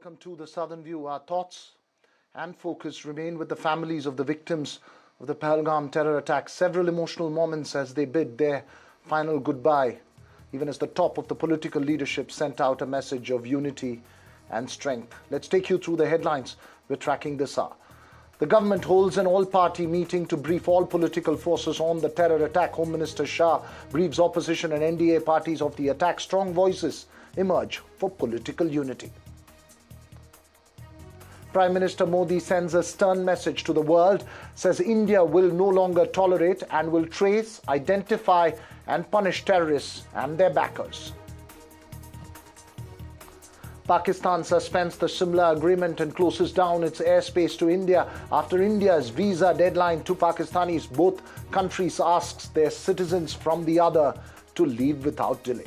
welcome to the Southern View. Our thoughts and focus remain with the families of the victims of the Pahalgam terror attack. Several emotional moments as they bid their final goodbye, even as the top of the political leadership sent out a message of unity and strength. Let's take you through the headlines we're tracking this hour. The government holds an all-party meeting to brief all political forces on the terror attack. Home Minister Shah briefs opposition and NDA parties of the attack. Strong voices emerge for political unity. Prime Minister Modi sends a stern message to the world, says India will no longer tolerate and will trace, identify and punish terrorists and their backers. Pakistan suspends the Shimla agreement and closes down its airspace to India after India's visa deadline to Pakistanis. Both countries asks their citizens from the other to leave without delay.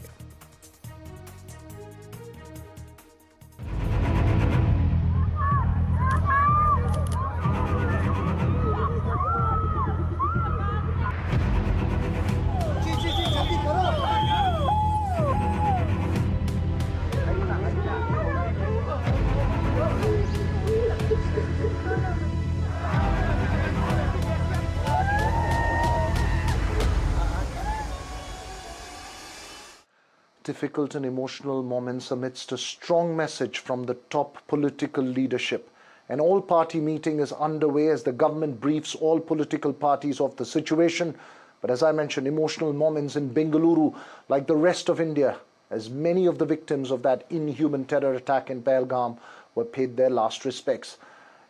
Difficult and emotional moments amidst a strong message from the top political leadership. An all-party meeting is underway as the government briefs all political parties of the situation. But as I mentioned, emotional moments in Bengaluru, like the rest of India, as many of the victims of that inhuman terror attack in Pahalgam were paid their last respects.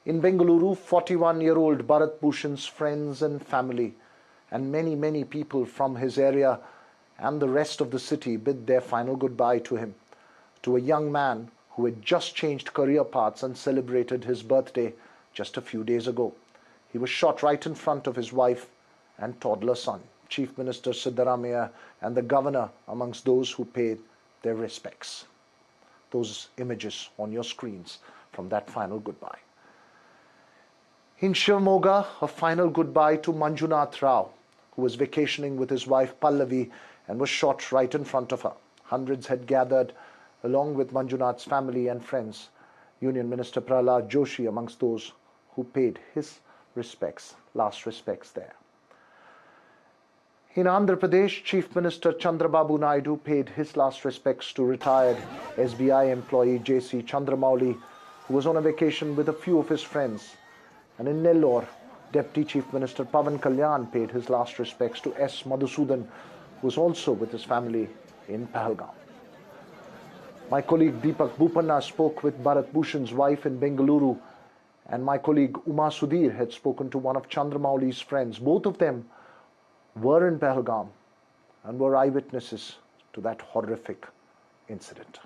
In Bengaluru, 41-year-old Bharat Bhushan's friends and family and many people from his area and the rest of the city bid their final goodbye to him, to a young man who had just changed career paths and celebrated his birthday just a few days ago. He was shot right in front of his wife and toddler son. Chief Minister Siddaramaiah and the governor amongst those who paid their respects. Those images on your screens from that final goodbye. In Shivamogga, a final goodbye to Manjunath Rao, who was vacationing with his wife Pallavi and was shot right in front of her. Hundreds had gathered along with Manjunath's family and friends. Union Minister Prahlad Joshi amongst those who paid his respects, last respects there. In Andhra Pradesh, Chief Minister Chandrababu Naidu paid his last respects to retired SBI employee J.C. Chandramouli, who was on a vacation with a few of his friends. And in Nellore, Deputy Chief Minister Pavan Kalyan paid his last respects to S. Madhusudan, who was also with his family in Pahalgam. My colleague Deepak Bhupanna spoke with Bharat Bhushan's wife in Bengaluru, and my colleague Uma Sudhir had spoken to one of Chandramauli's friends. Both of them were in Pahalgam and were eyewitnesses to that horrific incident.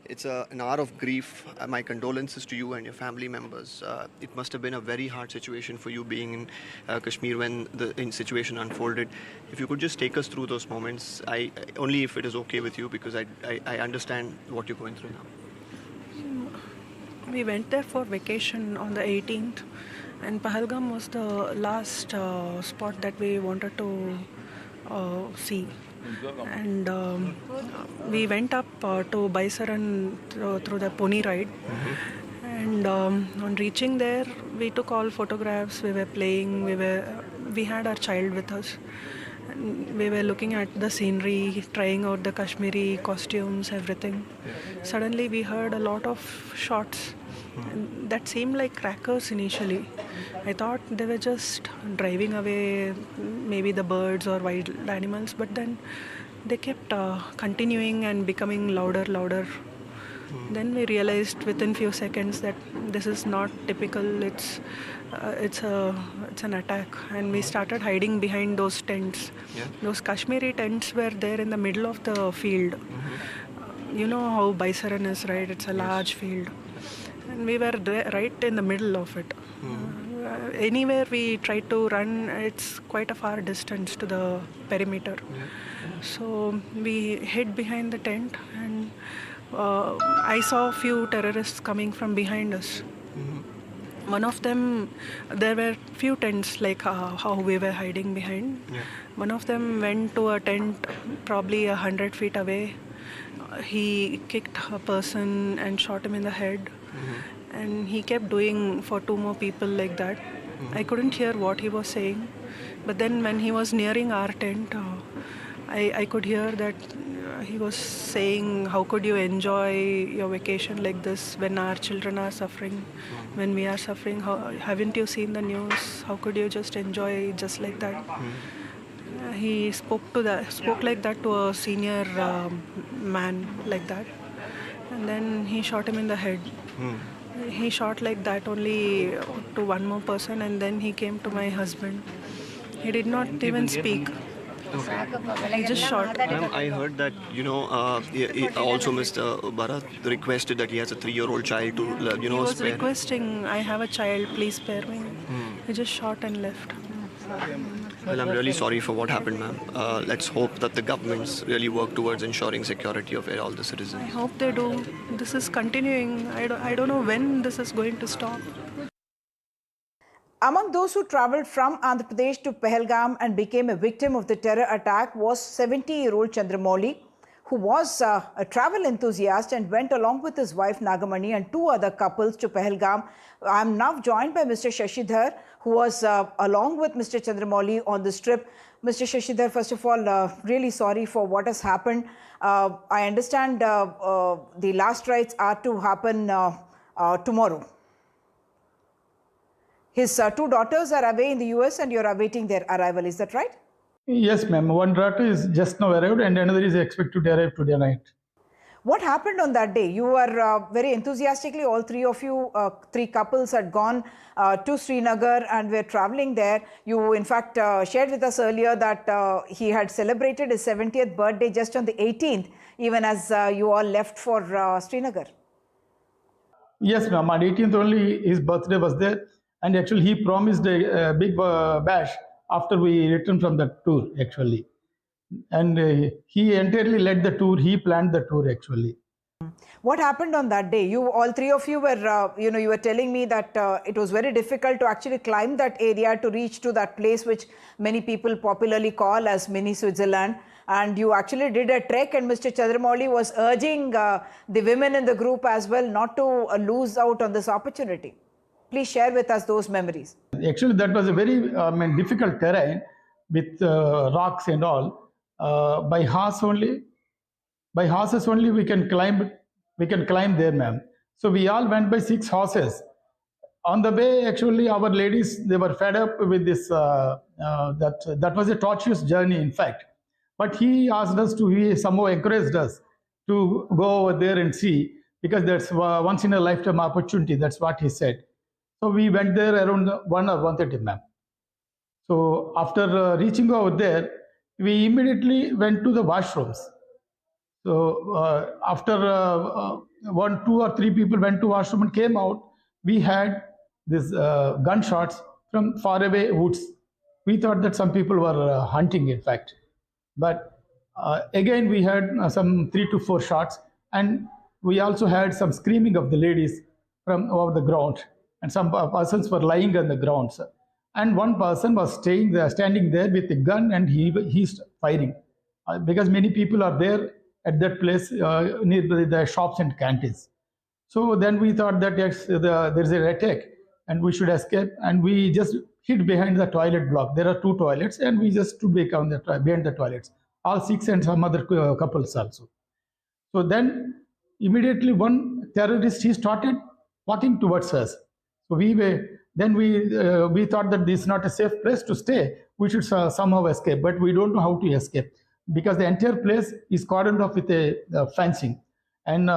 It's an hour of grief. My condolences to you and your family members. It must have been a very hard situation for you being in Kashmir when the situation unfolded. If you could just take us through those moments, only if it is okay with you, because I understand what you're going through now. We went there for vacation on the 18th, and Pahalgam was the last spot that we wanted to see. And we went up to Baisaran through the pony ride. And on reaching there, we took all photographs. We were playing. We had our child with us. And we were looking at the scenery, trying out the Kashmiri costumes, everything. Suddenly, we heard a lot of shots. And that seemed like crackers initially. I thought they were just driving away maybe the birds or wild animals, but then they kept continuing and becoming louder. Then we realized within few seconds that this is not typical. It's an attack, and we started hiding behind those tents. Yeah. Those Kashmiri tents were there in the middle of the field. You know how Baisaran is, right? It's a large field. And we were right in the middle of it. Anywhere we tried to run, it's quite a far distance to the perimeter. So we hid behind the tent, and I saw a few terrorists coming from behind us. One of them, there were few tents like how we were hiding behind. One of them went to a tent probably 100 feet away. he kicked a person and shot him in the head. And he kept doing for two more people like that. I couldn't hear what he was saying. But then when he was nearing our tent, I could hear that he was saying, how could you enjoy your vacation like this when our children are suffering, when we are suffering? Haven't you seen the news? How could you just enjoy just like that? He spoke like that to a senior man like that. And then he shot him in the head. He shot like that only to one more person, and then he came to my husband. He did not even speak. He just shot. Ma'am, I heard that, also Mr. Bharat requested that he has a 3-year-old child to, He was spare. requesting, I have a child, please spare me. He just shot and left. Well, I'm really sorry for what happened, ma'am. Let's hope that the governments really work towards ensuring security of all the I citizens. hope they do. This is continuing. I don't know when this is going to stop. Among those who travelled from Andhra Pradesh to Pahalgam and became a victim of the terror attack was 70-year-old Chandramouli, who was a travel enthusiast and went along with his wife Nagamani and 2 other couples to Pahalgam. I am now joined by Mr. Shashidhar, who was along with Mr. Chandramouli on this trip. Mr. Shashidhar, first of all, really sorry for what has happened. I understand the last rites are to happen tomorrow. His 2 daughters are away in the US and you're awaiting their arrival. Is that right? Yes, ma'am. One daughter is just now arrived and another is expected to arrive today night. What happened on that day? You were very enthusiastically, all 3 of you, 3 couples had gone to Srinagar and were traveling there. You, in fact, shared with us earlier that he had celebrated his 70th birthday just on the 18th, even as you all left for Srinagar. Yes, ma'am. On 18th only his birthday was there. And actually he promised a big bash after we returned from the tour, actually. And he entirely led the tour. He planned the tour, actually. What happened on that day? You, all 3 of you were, you were telling me that it was very difficult to actually climb that area to reach to that place which many people popularly call as mini Switzerland. And you actually did a trek, and Mr. Chandramouli was urging the women in the group as well not to lose out on this opportunity. Please share with us those memories. Actually, that was a very difficult terrain with rocks and all. By horses only we can climb there, ma'am. So we all went by 6 horses. On the way, actually, our ladies, they were fed up with this. That was a tortuous journey, in fact. But he asked us to, he somehow encouraged us to go over there and see, because that's once in a lifetime opportunity. That's what he said. So we went there around 1 or 1:30, ma'am. So after reaching over there, we immediately went to the washrooms. So after 1, 2 or 3 people went to washroom and came out, we had these gunshots from far away woods. We thought that some people were hunting, in fact. But again, we had some 3 to 4 shots, and we also had some screaming of the ladies from over the ground. And some persons were lying on the ground, sir. And one person was standing there with a gun, and he's firing because many people are there at that place near the shops and canteens. So then we thought that yes, there's an attack and we should escape, and we just hid behind the toilet block. There are 2 toilets, and we just stood behind the toilets, all 6 and some other couples also. So then immediately one terrorist, he started walking towards us. So we thought that this is not a safe place to stay. We should somehow escape, but we don't know how to escape because the entire place is cordoned off with a fencing. And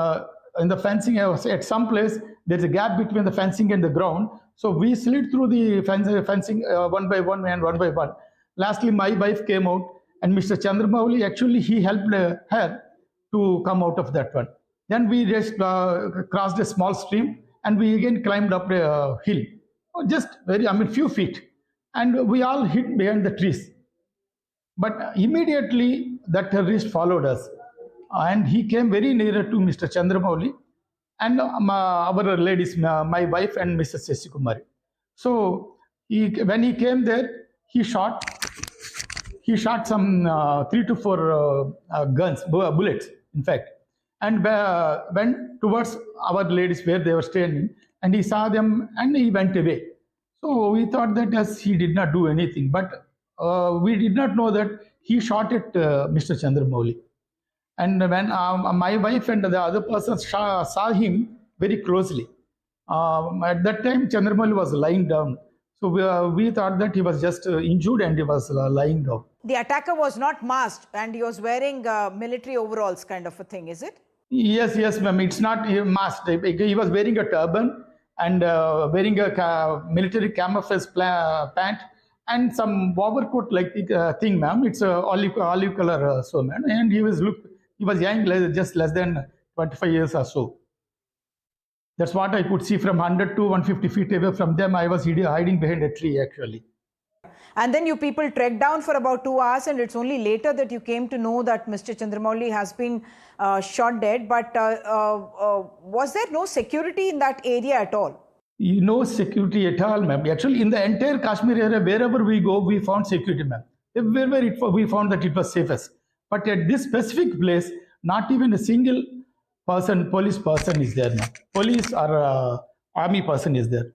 in the fencing, at some place, there's a gap between the fencing and the ground. So we slid through the fencing one by one and one by one. Lastly, my wife came out, and Mr. Chandramouli, actually, he helped her to come out of that one. Then we just crossed a small stream, and we again climbed up a hill, just few feet, and we all hid behind the trees. But immediately that terrorist followed us, and he came very near to Mr. Chandramouli and our ladies, my wife and Mrs. Sesikumari. So when he came there, he shot some 3 to 4 bullets, in fact. and went towards our ladies where they were staying, and he saw them and he went away. So we thought that as he did not do anything, but we did not know that he shot at Mr. Chandramouli. And when my wife and the other person saw him very closely, at that time Chandramouli was lying down. So we thought that he was just injured and he was lying down. The attacker was not masked and he was wearing military overalls kind of a thing, is it? Yes, ma'am. It's not masked. He was wearing a turban and wearing a military camouflage pant and some overcoat like thing, ma'am. It's a olive color, so ma'am. And he was young, just less than 25 years or so. That's what I could see from 100 to 150 feet away from them. I was hiding behind a tree, actually. And then you people trekked down for about 2 hours, and it's only later that you came to know that Mr. Chandramouli has been shot dead. But was there no security in that area at all? No security at all, ma'am. Actually, in the entire Kashmir area, wherever we go, we found security, ma'am. Everywhere we found that it was safest. But at this specific place, not even a single police person is there, ma'am. Police or army person is there.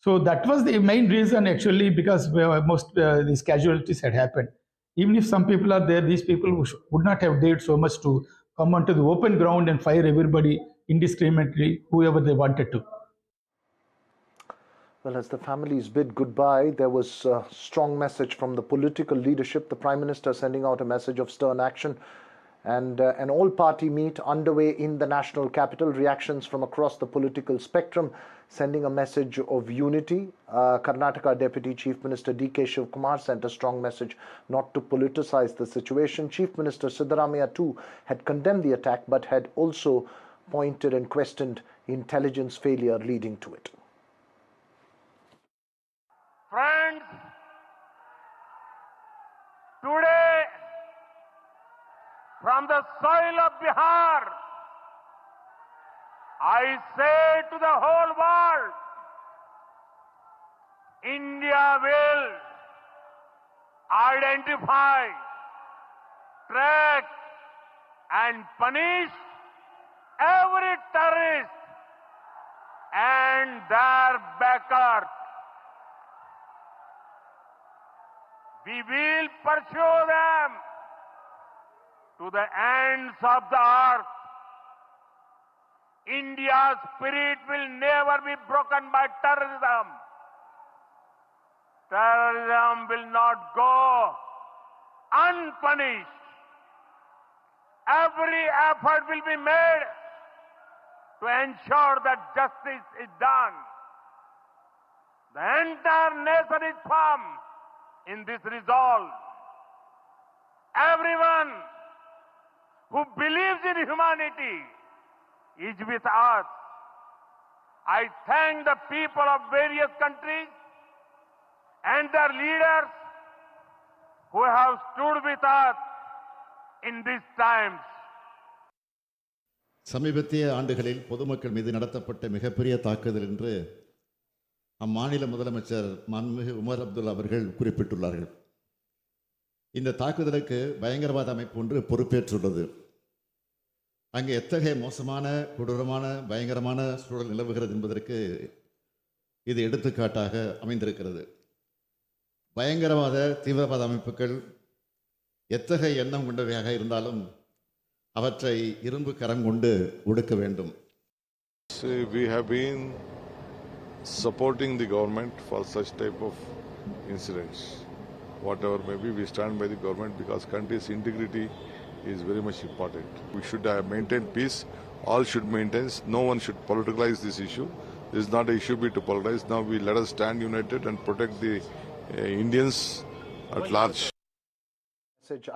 So that was the main reason, actually, because most these casualties had happened. Even if some people are there, these people would not have dared so much to come onto the open ground and fire everybody indiscriminately, whoever they wanted to. Well, as the families bid goodbye, there was a strong message from the political leadership. The Prime Minister sending out a message of stern action, and an all-party meet underway in the national capital. Reactions from across the political spectrum sending a message of unity. Karnataka Deputy Chief Minister D.K. Shivkumar sent a strong message not to politicize the situation. Chief Minister Siddaramaiah too had condemned the attack, but had also pointed and questioned intelligence failure leading to it. Friends, today from the soil of Bihar, I say to the whole world, India will identify, track and punish every terrorist and their backers. We will pursue them to the ends of the earth. India's spirit will never be broken by terrorism. Terrorism will not go unpunished. Every effort will be made to ensure that justice is done. The entire nation is firm in this resolve. Everyone who believes in humanity is with us. I thank the people of various countries and their leaders who have stood with us in these times. சமீபத்திய ஆண்டுகளில் பொதுமக்கள் மீது நடத்தப்பட்ட மிகப்பெரிய தாக்குதல் என்று அம்மாநில முதலமைச்சர் மாண்புமிகு உமர் அப்துல்லா அவர்கள் குறிப்பிட்டுள்ளார்கள். இந்த தாக்குதலுக்கு பயங்கரவாத அமைப்பு ஒன்று பொறுப்பேற்றுள்ளது. அங்கே எத்தகைய மோசமான, கொடூரமான, பயங்கரமான சூழல் நிலவுகிறது என்பதற்கு இது எடுத்துக்காட்டாக அமைந்திருக்கிறது. பயங்கரவாத, தீவிரவாத அமைப்புகள் எத்தகைய எண்ணம் கொண்டவையாக இருந்தாலும் அவற்றை இரும்பு கரம் கொண்டு ஒடுக்க வேண்டும். We have been supporting the government for such type of incidents. Whatever may be, we stand by the government because country's integrity is very much important. We should maintain peace. All should maintain. No one should politicalize this issue. This is not an issue to politicize. Now we let us stand united and protect the Indians at large.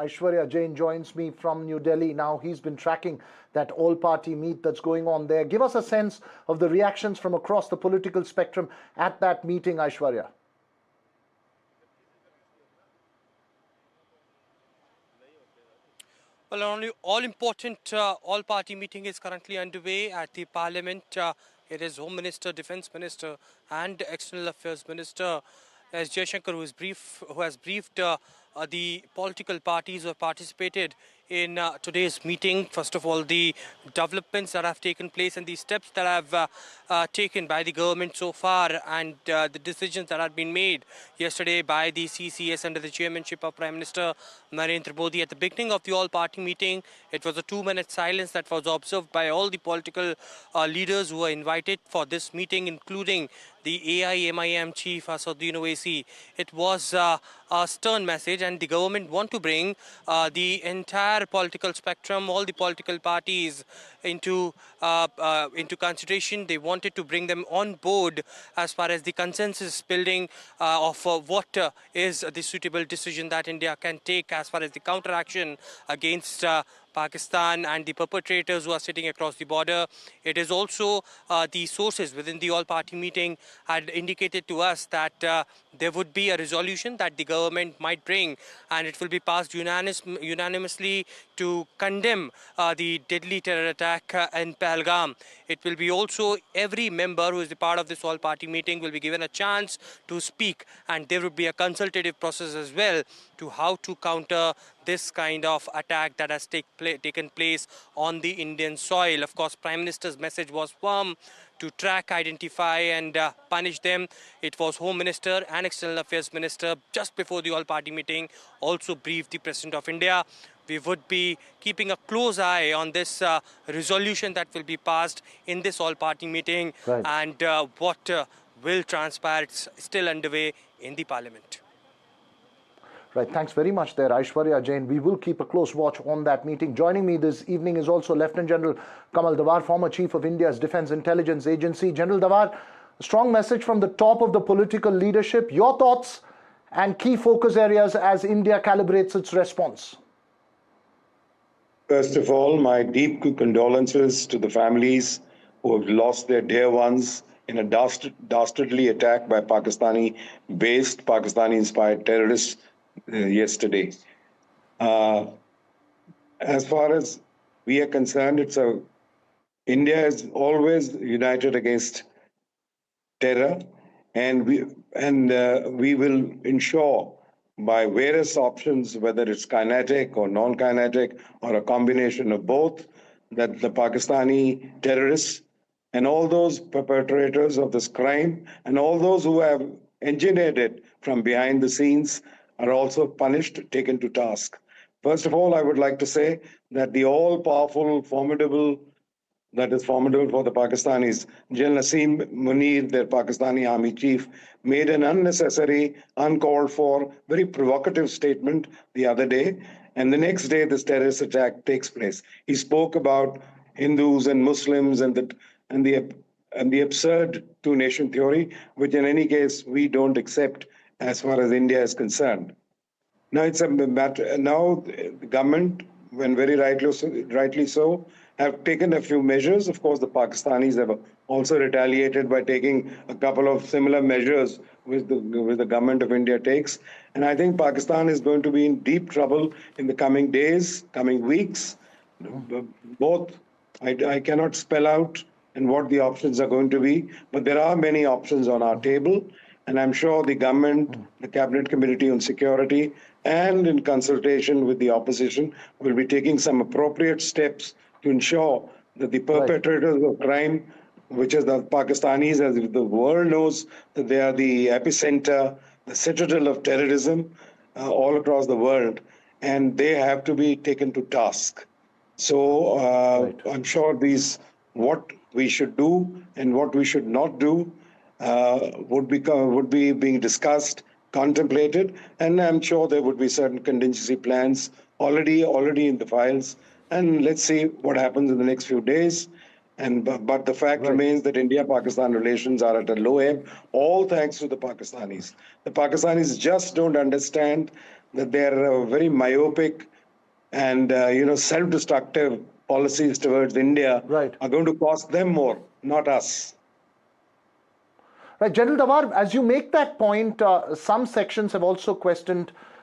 Aishwarya Jain joins me from New Delhi. Now he's been tracking that all-party meet that's going on there. Give us a sense of the reactions from across the political spectrum at that meeting, Aishwarya. Well, only all-important all-party meeting is currently underway at the Parliament. It is Home Minister, Defence Minister and External Affairs Minister S. Jaishankar who has briefed the political parties who have participated in today's meeting. First of all, the developments that have taken place and the steps that have taken by the government so far, and the decisions that have been made yesterday by the CCS under the chairmanship of Prime Minister Narendra Modi. At the beginning of the all-party meeting, it was a 2-minute silence that was observed by all the political leaders who were invited for this meeting, including the AIMIM chief Asaduddin Owaisi. It was a stern message, and the government want to bring the entire political spectrum, all the political parties into consideration. They wanted to bring them on board as far as the consensus building of what is the suitable decision that India can take as far as the counteraction against Pakistan and the perpetrators who are sitting across the border. It is also the sources within the all-party meeting had indicated to us that there would be a resolution that the government might bring, and it will be passed unanimously to condemn the deadly terror attack in Pahalgam. It will be also every member who is a part of this all-party meeting will be given a chance to speak, and there would be a consultative process as well to how to counter this kind of attack that has taken place on the Indian soil. Of course, Prime Minister's message was firm to track, identify and punish them. It was Home Minister and External Affairs Minister just before the all-party meeting also briefed the President of India. We would be keeping a close eye on this resolution that will be passed in this all-party meeting, Right. and what will transpire. It's still underway in the Parliament. Right, thanks very much there, Aishwarya Jain. We will keep a close watch on that meeting. Joining me this evening is also Lieutenant General Kamal Dawar, former Chief of India's Defence Intelligence Agency. General Dawar, a strong message from the top of the political leadership. Your thoughts and key focus areas as India calibrates its response. First of all, my deep condolences to the families who have lost their dear ones in a dastardly attack by Pakistani-based, Pakistani-inspired terrorists yesterday. As far as we are concerned, India is always united against terror, and we will ensure by various options, whether it's kinetic or non-kinetic or a combination of both, that the Pakistani terrorists and all those perpetrators of this crime and all those who have engineered it from behind the scenes are also punished, taken to task. First of all, I would like to say that the all-powerful, formidable for the Pakistanis, General Naseem Munir, their Pakistani army chief, made an unnecessary, uncalled for, very provocative statement the other day, and the next day this terrorist attack takes place. He spoke about Hindus and Muslims and the absurd two-nation theory, which in any case we don't accept as far as India is concerned. Now it's a matter. Now the government, when very rightly so, have taken a few measures. Of course, the Pakistanis have also retaliated by taking a couple of similar measures which the government of India takes. And I think Pakistan is going to be in deep trouble in the coming days, coming weeks. Both, I cannot spell out and what the options are going to be, but there are many options on our table. And I'm sure the government, the Cabinet Committee on Security, and in consultation with the opposition, will be taking some appropriate steps to ensure that the perpetrators of crime, which is the Pakistanis, as the world knows that they are the epicenter, the citadel of terrorism all across the world, and they have to be taken to task. So I'm sure what we should do and what we should not do would be being discussed, contemplated, and I'm sure there would be certain contingency plans already in the files. And let's see what happens in the next few days. But the fact remains that India-Pakistan relations are at a low ebb, all thanks to the Pakistanis. The Pakistanis just don't understand that their very myopic and self-destructive policies towards India are going to cost them more, not us. Right, General Dawar, as you make that point, some sections have also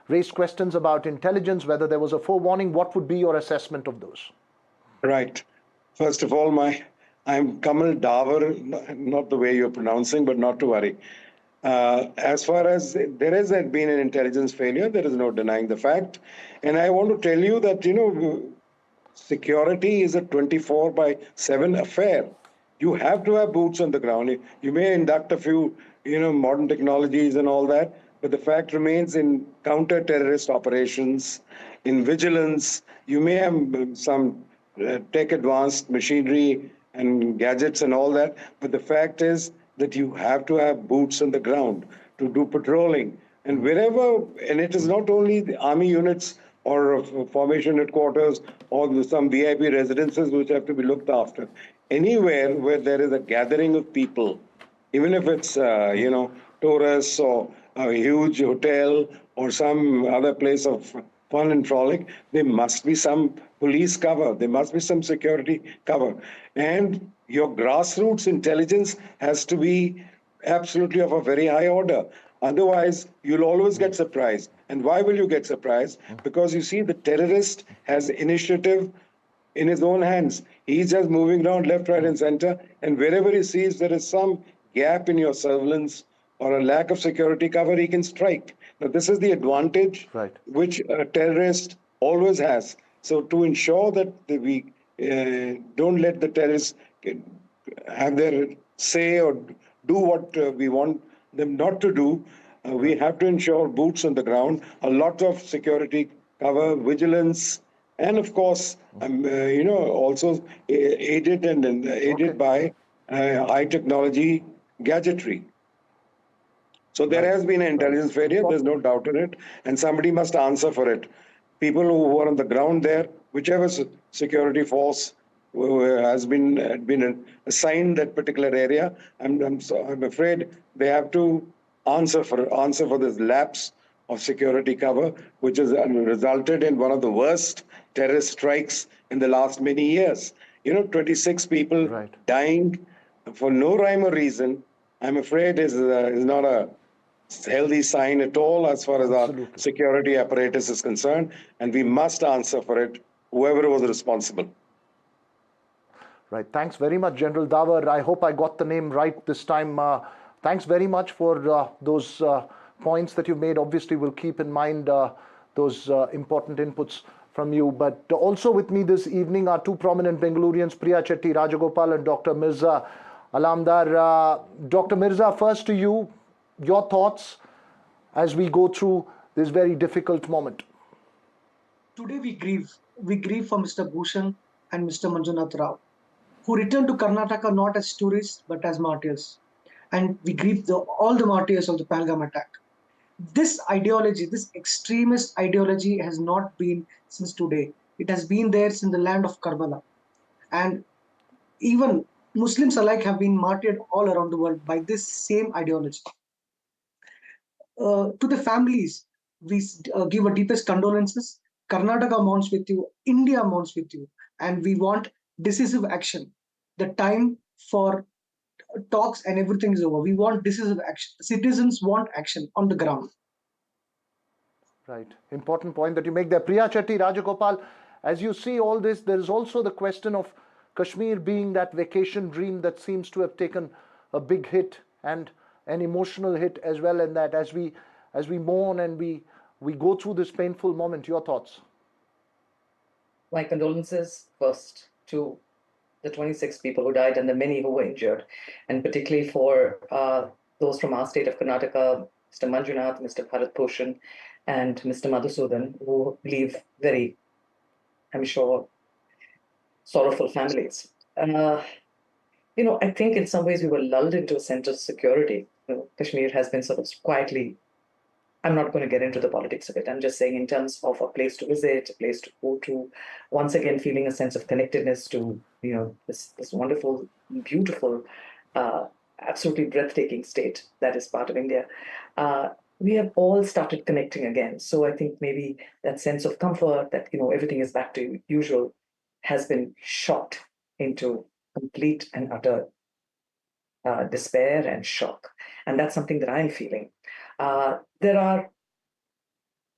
raised questions about intelligence, whether there was a forewarning. What would be your assessment of those? Right. First of all, I'm Kamal Dawar, not the way you're pronouncing, but not to worry. As far as there has been an intelligence failure, there is no denying the fact. And I want to tell you that, security is a 24/7 affair. You have to have boots on the ground. You may induct a few, modern technologies and all that, but the fact remains in counter-terrorist operations, in vigilance, you may have some tech advanced machinery and gadgets and all that, but the fact is that you have to have boots on the ground to do patrolling. And wherever, and it is not only the army units or formation headquarters or some VIP residences which have to be looked after. Anywhere where there is a gathering of people, even if it's, tourists or a huge hotel or some other place of fun and frolic, there must be some police cover. There must be some security cover. And your grassroots intelligence has to be absolutely of a very high order. Otherwise, you'll always get surprised. And why will you get surprised? Because you see, the terrorist has initiative in his own hands. He's just moving around left, right, and center. And wherever he sees there is some gap in your surveillance or a lack of security cover, he can strike. Now, this is the advantage which a terrorist always has. So, to ensure that we don't let the terrorists have their say or do what we want them not to do, we have to ensure boots on the ground, a lot of security cover, vigilance, and of course, also aided by high technology gadgetry. So there has been an intelligence failure, there's no doubt in it, and somebody must answer for it. People who were on the ground there, whichever security force has been assigned that particular area, I'm afraid they have to answer for this lapse of security cover, which has resulted in one of the worst terrorist strikes in the last many years. 26 people dying for no rhyme or reason, I'm afraid is not a healthy sign at all as far as our security apparatus is concerned, and we must answer for it, whoever was responsible. Right. Thanks very much, General Dawar. I hope I got the name right this time. Thanks very much for those points that you've made. Obviously, we'll keep in mind those important inputs from you. But also with me this evening are two prominent Bengalurians, Priya Chetty Rajagopal and Dr. Mirza Alamdar. Dr. Mirza, first to you, your thoughts as we go through this very difficult moment. Today we grieve. We grieve for Mr. Bhushan and Mr. Manjunath Rao, who returned to Karnataka not as tourists but as martyrs. And we grieve all the martyrs of the Pahalgam attack. This ideology, this extremist ideology has not been since today. It has been there since the land of Karbala. And even Muslims alike have been martyred all around the world by this same ideology. To the families, we give our deepest condolences. Karnataka mourns with you, India mourns with you, and we want decisive action. The time for talks and everything is over. We want decisive action. Citizens want action on the ground. Right. Important point that you make there. Priya Chetty Rajagopal, as you see all this, there is also the question of Kashmir being that vacation dream that seems to have taken a big hit and an emotional hit as well, and that as we mourn and we go through this painful moment. Your thoughts? My condolences first to the 26 people who died and the many who were injured, and particularly for those from our state of Karnataka, Mr. Manjunath, Mr. Bharat Bhushan, and Mr. Madhusudan, who leave very, I'm sure, sorrowful families. I think in some ways we were lulled into a sense of security. Kashmir has been sort of quietly, I'm not going to get into the politics of it. I'm just saying in terms of a place to visit, a place to go to, once again feeling a sense of connectedness to, this wonderful, beautiful, absolutely breathtaking state that is part of India. We have all started connecting again. So I think maybe that sense of comfort that, everything is back to usual has been shocked into complete and utter despair and shock. And that's something that I'm feeling. There are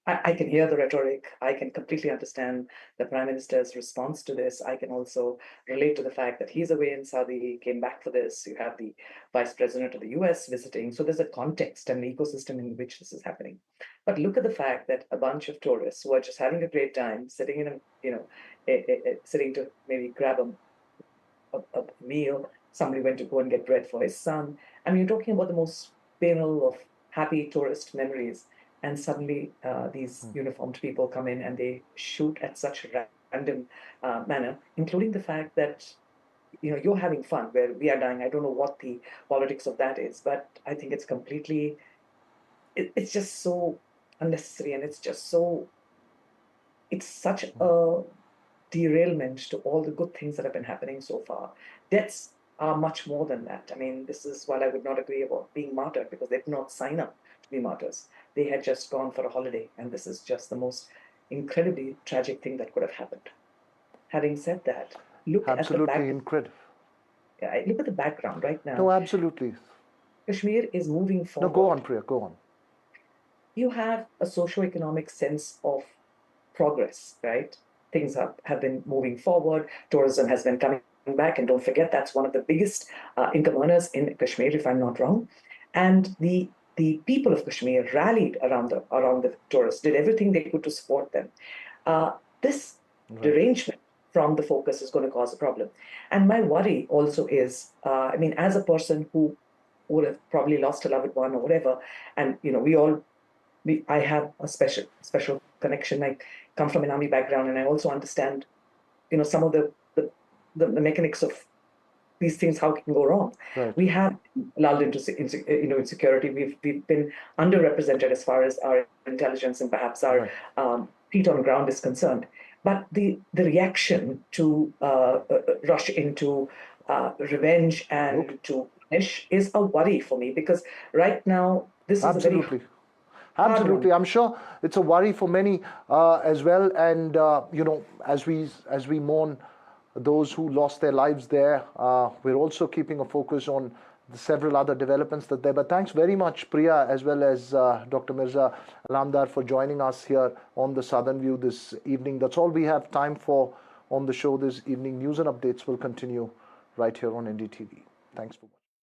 I can hear the rhetoric. I can completely understand the Prime Minister's response to this. I can also relate to the fact that he's away in Saudi, came back for this. You have the Vice President of the US visiting. So there's a context and an ecosystem in which this is happening. But look at the fact that a bunch of tourists who are just having a great time, sitting in sitting to maybe grab a meal. Somebody went to go and get bread for his son. I mean, you're talking about the most banal of happy tourist memories. And suddenly these uniformed people come in and they shoot at such a random manner, including the fact that you're having fun where we are dying. I don't know what the politics of that is, but I think it's completely, it's just so unnecessary, and it's such a derailment to all the good things that have been happening so far. Deaths are much more than that. I mean, this is what I would not agree about being martyred, because they did not sign up to be martyrs. They had just gone for a holiday, and this is just the most incredibly tragic thing that could have happened. Having said that, look Absolutely at the incredible. Yeah, look at the background right now. No, absolutely. Kashmir is moving forward. No, go on, Priya, go on. You have a socio-economic sense of progress, right? Things have been moving forward. Tourism has been coming back, and don't forget that's one of the biggest income earners in Kashmir, if I'm not wrong. And the people of Kashmir rallied around the tourists, did everything they could to support them. This derangement from the focus is going to cause a problem. And my worry also is, I mean, as a person who would have probably lost a loved one or whatever, and I have a special connection. I come from an army background, and I also understand, some of the mechanics of these things, how it can go wrong. Right. We have lulled into insecurity. We've been underrepresented as far as our intelligence and perhaps our feet on ground is concerned. But the reaction to rush into revenge and to punish is a worry for me, because right now this is Absolutely. Absolutely, I'm sure it's a worry for many as well. And as we mourn those who lost their lives there, we're also keeping a focus on the several other developments that there. But thanks very much, Priya, as well as Dr. Mirza Alamdar, for joining us here on the Southern View this evening. That's all we have time for on the show this evening. News and updates will continue right here on NDTV. Thanks for watching.